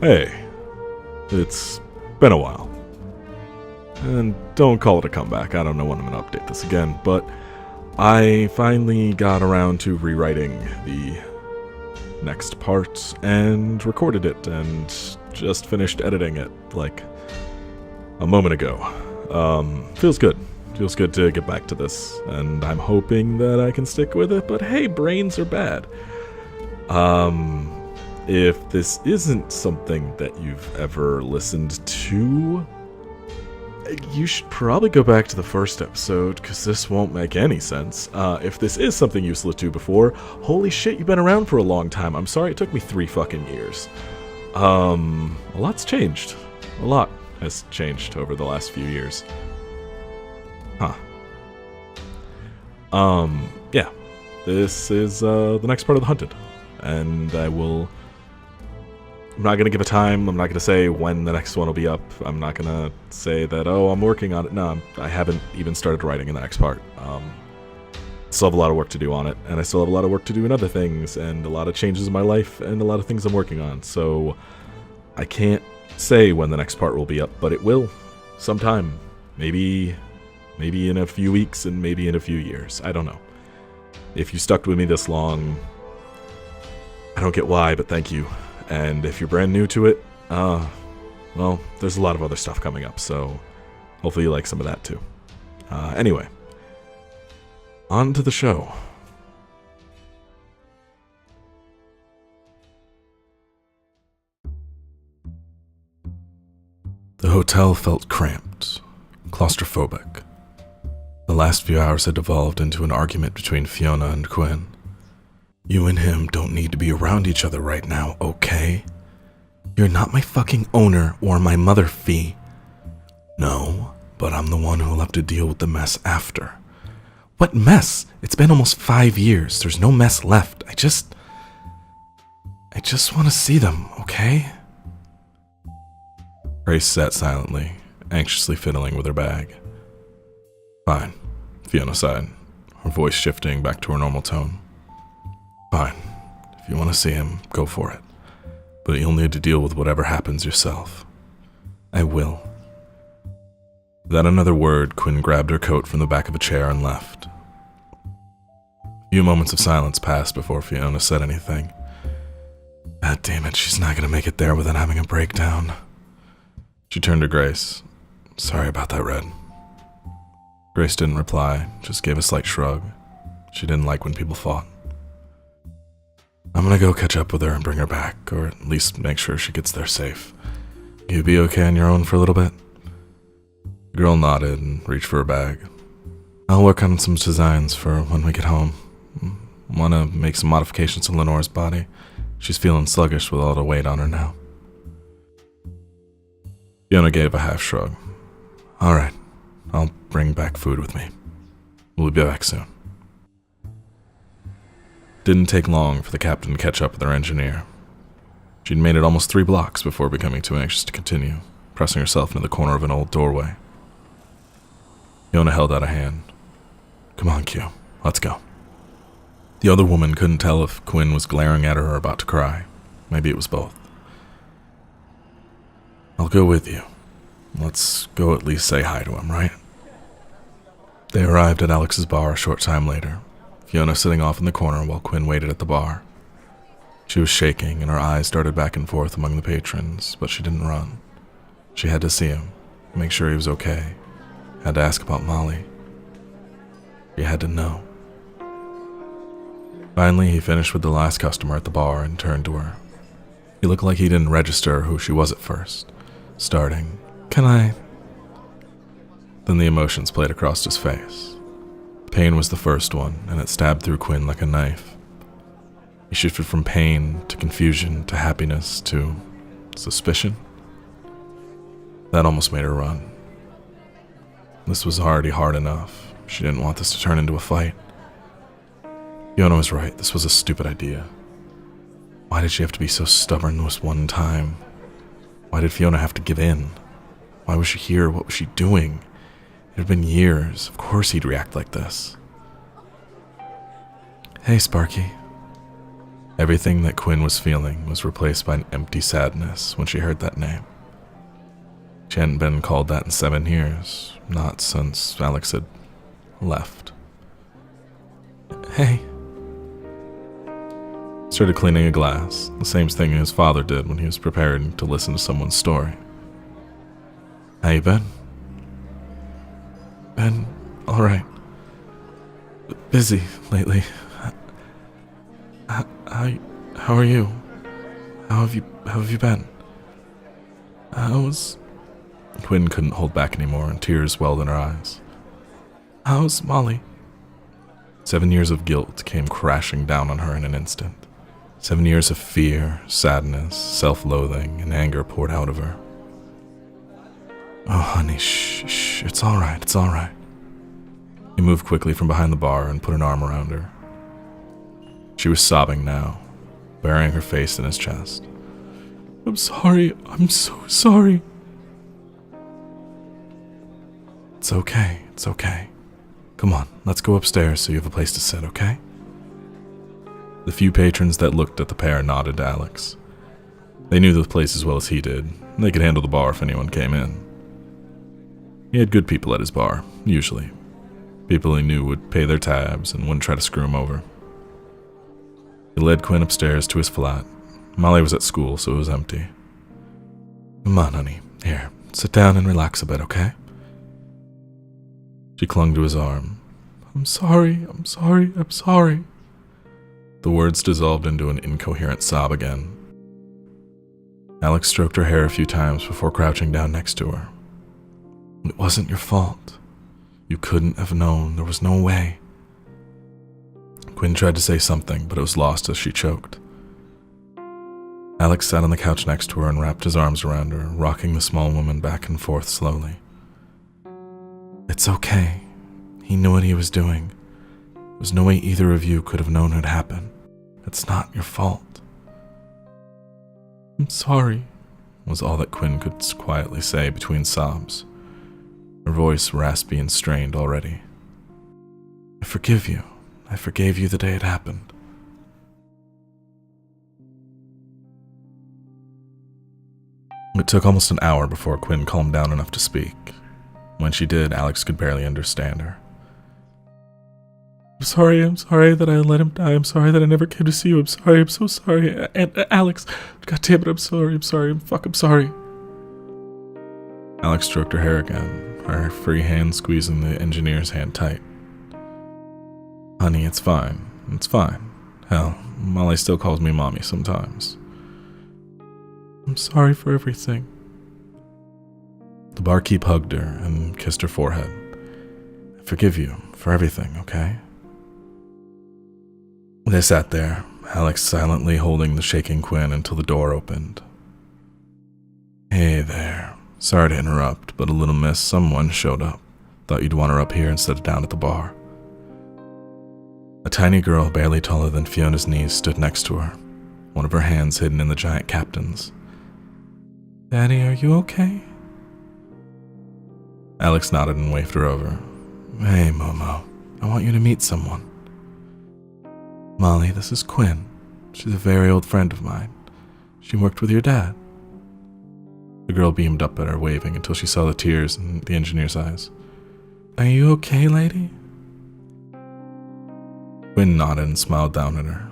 Hey, it's been a while. And don't call it a comeback, I don't know when I'm going to update this again, but I finally got around to rewriting the next part and recorded it and just finished editing it like a moment ago. Feels good. Feels good to get back to this, and I'm hoping that I can stick with it, but hey, brains are bad. If this isn't something that you've ever listened to, you should probably go back to the first episode, because this won't make any sense. If this is something you've listened to before, holy shit, you've been around for a long time. I'm sorry it took me 3 fucking years. A lot's changed. A lot has changed over the last few years. Huh. Yeah. This is, the next part of The Hunted. And I'm not going to give a time. I'm not going to say when the next one will be up. I'm not going to say that, oh, I'm working on it. No, I haven't even started writing in the next part. Still have a lot of work to do on it, and I still have a lot of work to do in other things, and a lot of changes in my life, and a lot of things I'm working on. So I can't say when the next part will be up, but it will sometime. Maybe in a few weeks, and maybe in a few years. I don't know. If you stuck with me this long, I don't get why, but thank you. And if you're brand new to it, well, there's a lot of other stuff coming up, so hopefully you like some of that too. Anyway, on to the show. The hotel felt cramped, claustrophobic. The last few hours had devolved into an argument between Fiona and Quinn. You and him don't need to be around each other right now, okay? You're not my fucking owner or my mother, Fee. No, but I'm the one who'll have to deal with the mess after. What mess? It's been almost 5 years. There's no mess left. I just want to see them, okay? Grace sat silently, anxiously fiddling with her bag. Fine, Fiona sighed, her voice shifting back to her normal tone. Fine. If you want to see him, go for it. But you'll need to deal with whatever happens yourself. I will. Without another word, Quinn grabbed her coat from the back of a chair and left. A few moments of silence passed before Fiona said anything. God damn it, she's not going to make it there without having a breakdown. She turned to Grace. Sorry about that, Red. Grace didn't reply, just gave a slight shrug. She didn't like when people fought. I'm gonna go catch up with her and bring her back, or at least make sure she gets there safe. You be okay on your own for a little bit? The girl nodded and reached for her bag. I'll work on some designs for when we get home. Wanna make some modifications to Lenore's body. She's feeling sluggish with all the weight on her now. Fiona gave a half shrug. Alright, I'll bring back food with me. We'll be back soon. Didn't take long for the captain to catch up with her engineer. She'd made it almost 3 blocks before becoming too anxious to continue, pressing herself into the corner of an old doorway. Fiona held out a hand. Come on, Q, let's go. The other woman couldn't tell if Quinn was glaring at her or about to cry. Maybe it was both. I'll go with you. Let's go at least say hi to him, right? They arrived at Alex's bar a short time later, Fiona sitting off in the corner while Quinn waited at the bar. She was shaking and her eyes darted back and forth among the patrons, but she didn't run. She had to see him, make sure he was okay, had to ask about Molly. She had to know. Finally, he finished with the last customer at the bar and turned to her. He looked like he didn't register who she was at first, starting, "Can I?" Then the emotions played across his face. Pain was the first one, and it stabbed through Quinn like a knife. He shifted from pain to confusion to happiness to suspicion. That almost made her run. This was already hard enough. She didn't want this to turn into a fight. Fiona was right. This was a stupid idea. Why did she have to be so stubborn this one time? Why did Fiona have to give in? Why was she here? What was she doing? It had been years. Of course he'd react like this. Hey, Sparky. Everything that Quinn was feeling was replaced by an empty sadness when she heard that name. She hadn't been called that in 7 years, not since Alex had left. Hey. Started cleaning a glass, the same thing his father did when he was preparing to listen to someone's story. How you been? Been alright. Busy lately. How are you? How have you been? Quinn couldn't hold back anymore and tears welled in her eyes. How's Molly? 7 years of guilt came crashing down on her in an instant. 7 years of fear, sadness, self-loathing, and anger poured out of her. Oh, honey, shh, it's all right. He moved quickly from behind the bar and put an arm around her. She was sobbing now, burying her face in his chest. I'm so sorry. It's okay. Come on, let's go upstairs so you have a place to sit, okay? The few patrons that looked at the pair nodded to Alex. They knew the place as well as he did, and they could handle the bar if anyone came in. He had good people at his bar, usually. People he knew would pay their tabs and wouldn't try to screw him over. He led Quinn upstairs to his flat. Molly was at school, so it was empty. Come on, honey. Here, sit down and relax a bit, okay? She clung to his arm. I'm sorry. The words dissolved into an incoherent sob again. Alex stroked her hair a few times before crouching down next to her. It wasn't your fault. You couldn't have known. There was no way. Quinn tried to say something, but it was lost as she choked. Alex sat on the couch next to her and wrapped his arms around her, rocking the small woman back and forth slowly. It's okay. He knew what he was doing. There's no way either of you could have known it'd happen. It's not your fault. I'm sorry, was all that Quinn could quietly say between sobs, her voice raspy and strained already. I forgive you. I forgave you the day it happened. It took almost an hour before Quinn calmed down enough to speak. When she did, Alex could barely understand her. I'm sorry that I let him die. I'm sorry that I never came to see you. I'm so sorry. And Alex, God damn it, I'm sorry. I'm sorry. Alex stroked her hair again, her free hand squeezing the engineer's hand tight. Honey, it's fine. Hell, Molly still calls me mommy sometimes. I'm sorry for everything. The barkeep hugged her and kissed her forehead. I forgive you for everything, okay? They sat there, Alex silently holding the shaking Quinn until the door opened. Hey there. Sorry to interrupt, but a little miss, someone showed up. Thought you'd want her up here instead of down at the bar. A tiny girl barely taller than Fiona's knees stood next to her, one of her hands hidden in the giant captain's. Daddy, are you okay? Alex nodded and waved her over. Hey, Momo, I want you to meet someone. Molly, this is Quinn. She's a very old friend of mine. She worked with your dad. The girl beamed up at her, waving until she saw the tears in the engineer's eyes. Are you okay, lady? Quinn nodded and smiled down at her.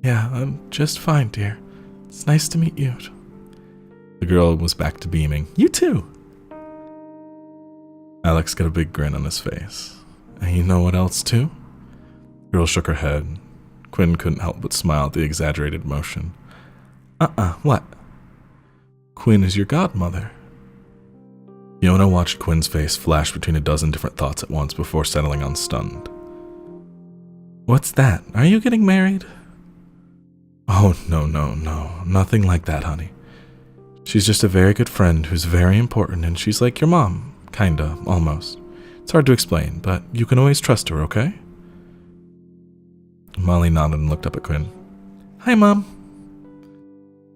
Yeah, I'm just fine, dear. It's nice to meet you. The girl was back to beaming. You too! Alex got a big grin on his face. And you know what else, too? The girl shook her head. Quinn couldn't help but smile at the exaggerated emotion. What? Quinn is your godmother. Fiona watched Quinn's face flash between a dozen different thoughts at once before settling on stunned. What's that? Are you getting married? Oh, no. Nothing like that, honey. She's just a very good friend who's very important, and she's like your mom. Kinda, almost. It's hard to explain, but you can always trust her, okay? Molly nodded and looked up at Quinn. Hi, Mom.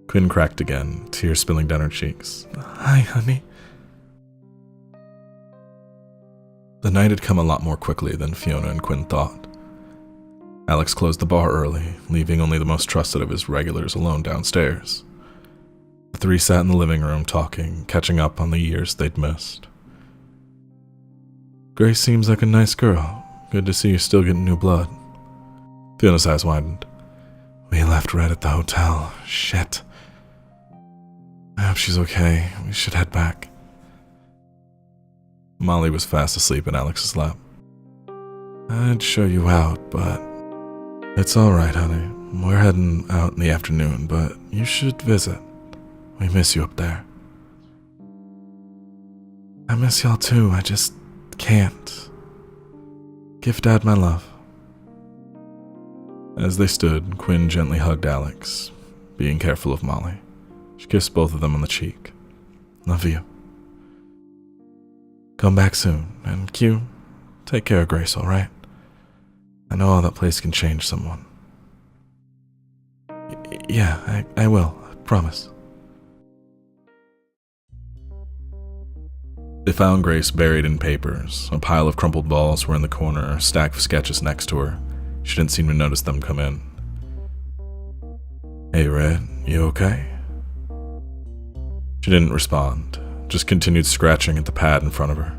Quinn cracked again, tears spilling down her cheeks. Hi, honey. The night had come a lot more quickly than Fiona and Quinn thought. Alex closed the bar early, leaving only the most trusted of his regulars alone downstairs. The three sat in the living room talking, catching up on the years they'd missed. Grace seems like a nice girl. Good to see you're still getting new blood. Fiona's eyes widened. We left Red at the hotel. Shit. I hope she's okay. We should head back. Molly was fast asleep in Alex's lap. I'd show you out, but it's alright, honey. We're heading out in the afternoon, but you should visit. We miss you up there. I miss y'all too, I just can't. Give Dad my love. As they stood, Quinn gently hugged Alex, being careful of Molly. She kissed both of them on the cheek. Love you. Come back soon, and Q, take care of Grace, alright? I know how that place can change someone. Yeah, I will, I promise. They found Grace buried in papers. A pile of crumpled balls were in the corner, a stack of sketches next to her. She didn't seem to notice them come in. Hey, Red, you okay? She didn't respond, just continued scratching at the pad in front of her.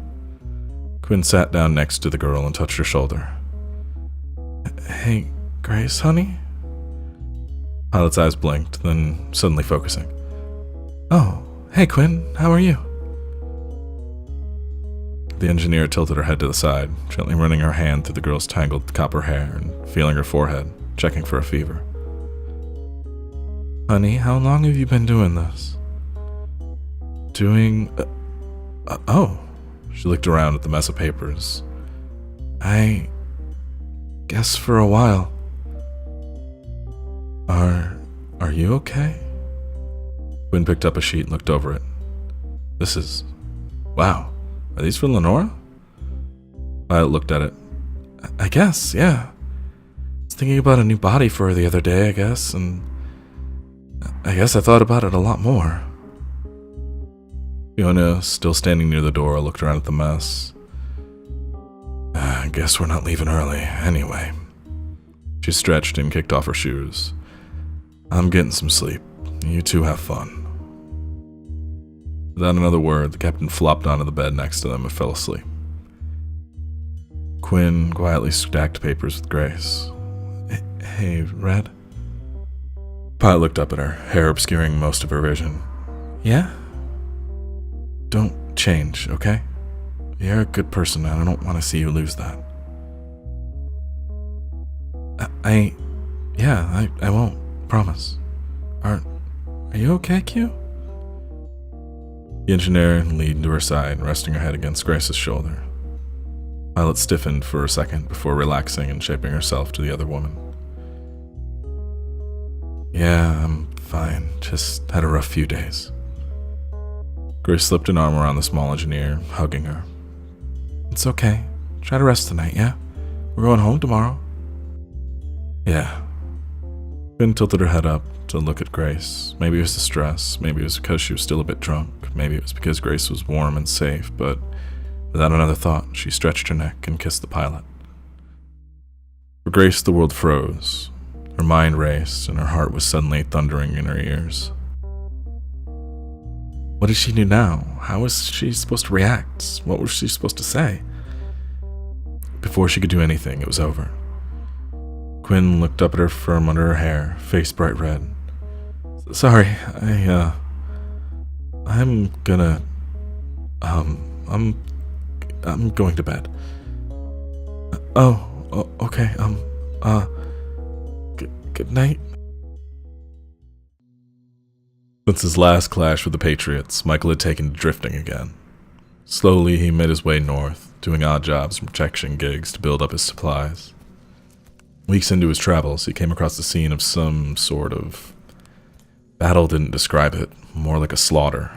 Quinn sat down next to the girl and touched her shoulder. Hey, Grace, honey? Pilot's eyes blinked, then suddenly focusing. Oh, hey, Quinn, how are you? The engineer tilted her head to the side, gently running her hand through the girl's tangled copper hair and feeling her forehead, checking for a fever. Honey, how long have you been doing this? Oh. She looked around at the mess of papers. I guess for a while. Are you okay? Quinn picked up a sheet and looked over it. Wow. Are these for Lenora? Violet looked at it. I guess, yeah. I was thinking about a new body for her the other day, I guess, and I guess I thought about it a lot more. Fiona, still standing near the door, looked around at the mess. I guess we're not leaving early, anyway. She stretched and kicked off her shoes. I'm getting some sleep. You two have fun. Without another word, the captain flopped onto the bed next to them and fell asleep. Quinn quietly stacked papers with Grace. Hey, Red? Pilot looked up at her, hair obscuring most of her vision. Yeah? Don't change, okay? You're a good person, and I don't want to see you lose that. I won't. Promise. Are you okay, Q? The engineer leaned to her side, resting her head against Grace's shoulder. Violet stiffened for a second before relaxing and shaping herself to the other woman. Yeah, I'm fine. Just had a rough few days. Grace slipped an arm around the small engineer, hugging her. It's okay. Try to rest tonight, yeah? We're going home tomorrow. Yeah. Quinn tilted her head up to look at Grace. Maybe it was the stress, maybe it was because she was still a bit drunk, maybe it was because Grace was warm and safe, but without another thought, she stretched her neck and kissed the pilot. For Grace, the world froze. Her mind raced, and her heart was suddenly thundering in her ears. What did she do now? How was she supposed to react? What was she supposed to say? Before she could do anything, it was over. Quinn looked up at her from under her hair, face bright red. Sorry, I'm gonna, I'm going to bed. Okay, good night. Since his last clash with the Patriots, Michael had taken to drifting again. Slowly, he made his way north, doing odd jobs and protection gigs to build up his supplies. Weeks into his travels, he came across the scene of some sort of battle. Didn't describe it, more like a slaughter.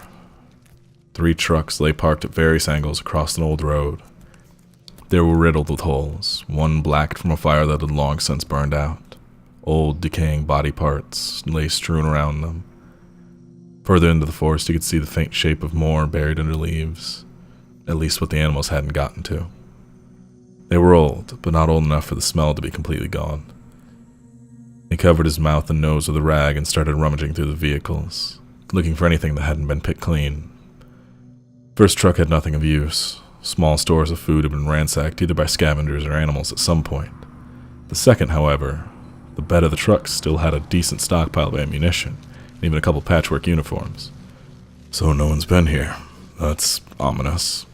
3 trucks lay parked at various angles across an old road. They were riddled with holes, one blacked from a fire that had long since burned out. Old, decaying body parts lay strewn around them. Further into the forest, you could see the faint shape of more buried under leaves, at least what the animals hadn't gotten to. They were old, but not old enough for the smell to be completely gone. He covered his mouth and nose with a rag and started rummaging through the vehicles, looking for anything that hadn't been picked clean. First truck had nothing of use. Small stores of food had been ransacked either by scavengers or animals at some point. The second, however, the bed of the truck still had a decent stockpile of ammunition, and even a couple patchwork uniforms. So no one's been here. That's ominous,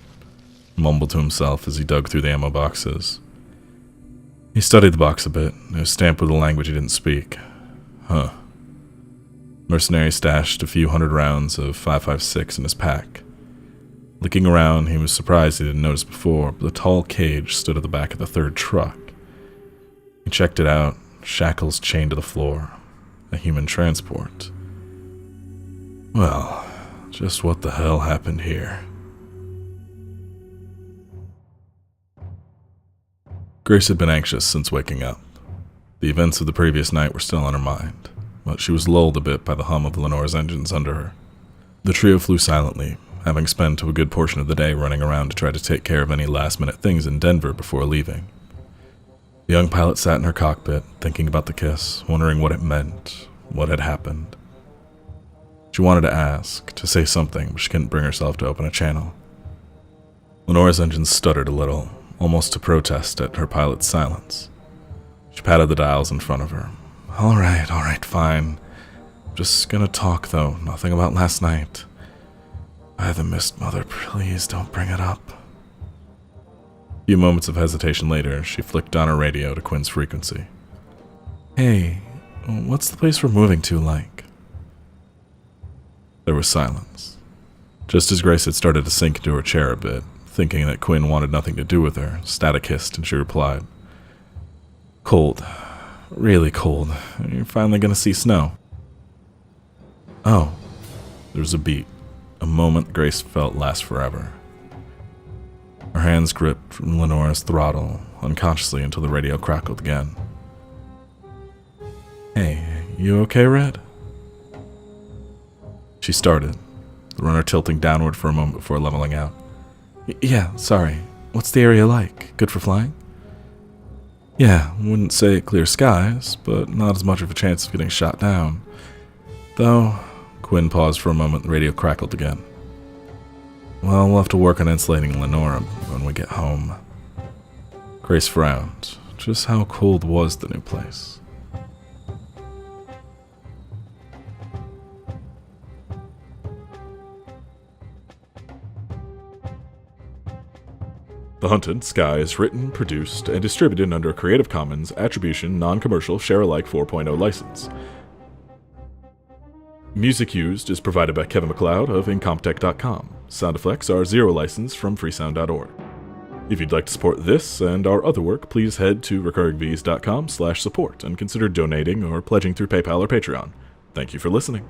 he mumbled to himself as he dug through the ammo boxes. He studied the box a bit. It was stamped with a language he didn't speak. Huh. Mercenary stashed a few hundred rounds of 5.56 in his pack. Looking around, he was surprised he didn't notice before, but the tall cage stood at the back of the third truck. He checked it out, shackles chained to the floor. A human transport. Well, just what the hell happened here? Grace had been anxious since waking up. The events of the previous night were still on her mind, but she was lulled a bit by the hum of Lenore's engines under her. The trio flew silently, having spent a good portion of the day running around to try to take care of any last-minute things in Denver before leaving. The young pilot sat in her cockpit, thinking about the kiss, wondering what it meant, what had happened. She wanted to ask, to say something, but she couldn't bring herself to open a channel. Lenore's engines stuttered a little, almost to protest at her pilot's silence. She patted the dials in front of her. All right, fine. Just gonna talk, though. Nothing about last night. By the mist, Mother, please don't bring it up. A few moments of hesitation later, she flicked on her radio to Quinn's frequency. Hey, what's the place we're moving to like? There was silence. Just as Grace had started to sink into her chair a bit, thinking that Quinn wanted nothing to do with her, Static hissed, and she replied, Cold. Really cold. You're finally gonna see snow. Oh. There was a beat. A moment Grace felt last forever. Her hands gripped Lenore's throttle, unconsciously until the radio crackled again. Hey, you okay, Red? She started, the runner tilting downward for a moment before leveling out. Yeah, sorry. What's the area like? Good for flying? Yeah, wouldn't say clear skies, but not as much of a chance of getting shot down. Though, Quinn paused for a moment, the radio crackled again. Well, we'll have to work on insulating Lenore when we get home. Grace frowned. Just how cold was the new place? The Hunted Sky is written, produced, and distributed under a Creative Commons Attribution Non-Commercial Share-alike 4.0 license. Music used is provided by Kevin MacLeod of Incompetech.com. Sound effects are zero license from freesound.org. If you'd like to support this and our other work, please head to recurringbees.com/support and consider donating or pledging through PayPal or Patreon. Thank you for listening.